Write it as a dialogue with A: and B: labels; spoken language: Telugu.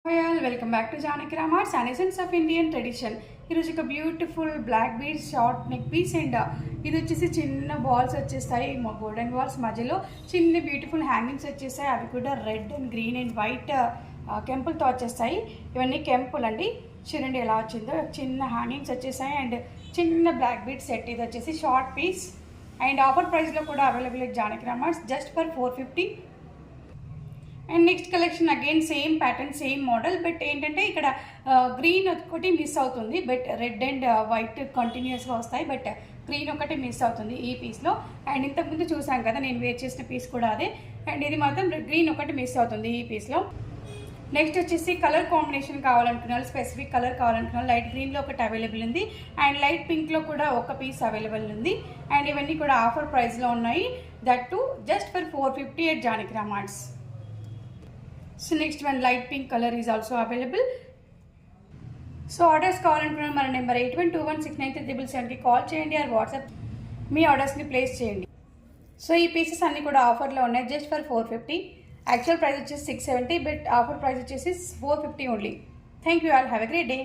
A: Hi all, welcome back to Janaki Ramarts and Essence of Indian Tradition. ఈరోజు ఒక beautiful black beads short neck piece and ఇది వచ్చేసి చిన్న బాల్స్ వచ్చేస్తాయి గోల్డెన్ బాల్స్ మధ్యలో చిన్న బ్యూటిఫుల్ హ్యాంగింగ్స్ వచ్చేస్తాయి. అవి కూడా red and green and white కెంపుల్తో వచ్చేస్తాయి. ఇవన్నీ కెంపుల్ అండి. చూడండి ఎలా వచ్చిందో, చిన్న హ్యాంగింగ్స్ వచ్చేసాయి అండ్ చిన్న బ్లాక్ బీడ్ సెట్. ఇది వచ్చేసి షార్ట్ పీస్ అండ్ ఆఫర్ ప్రైస్లో కూడా available Janaki Ramars just for 450. And next collection again same pattern same model, but ఏంటంటే ఇక్కడ గ్రీన్ ఒకటి మిస్ అవుతుంది. బట్ రెడ్ అండ్ వైట్ కంటిన్యూస్గా వస్తాయి, బట్ గ్రీన్ ఒకటి మిస్ అవుతుంది ఈ పీస్లో. అండ్ ఇంతకుముందు చూసాం కదా నేను వేర్ చేసిన పీస్ కూడా అదే. అండ్ ఇది మాత్రం గ్రీన్ ఒకటి మిస్ అవుతుంది ఈ పీస్లో. నెక్స్ట్ వచ్చేసి కలర్ కాంబినేషన్ కావాలనుకున్నారు, స్పెసిఫిక్ కలర్ కావాలనుకున్నారు. లైట్ గ్రీన్లో ఒకటి అవైలబుల్ ఉంది అండ్ లైట్ పింక్లో కూడా ఒక పీస్ అవైలబుల్ ఉంది. అండ్ ఇవన్నీ కూడా ఆఫర్ ప్రైస్లో ఉన్నాయి, that too just for 450 at Janaki Ramars. So next one light pink colour is also available. So orders కావాలనుకున్న మన నెంబర్ 81216937కి కాల్ చేయండి ఆర్ వాట్సాప్ మీ ఆర్డర్స్ని ప్లేస్ చేయండి. సో ఈ పీసెస్ అన్నీ కూడా ఆఫర్లో ఉన్నాయి జస్ట్ ఫర్ 450. యాక్చువల్ ప్రైస్ వచ్చేసి 670, బట్ ఆఫర్ ప్రైస్ వచ్చేసి 450 only. Thank you all, have a great day.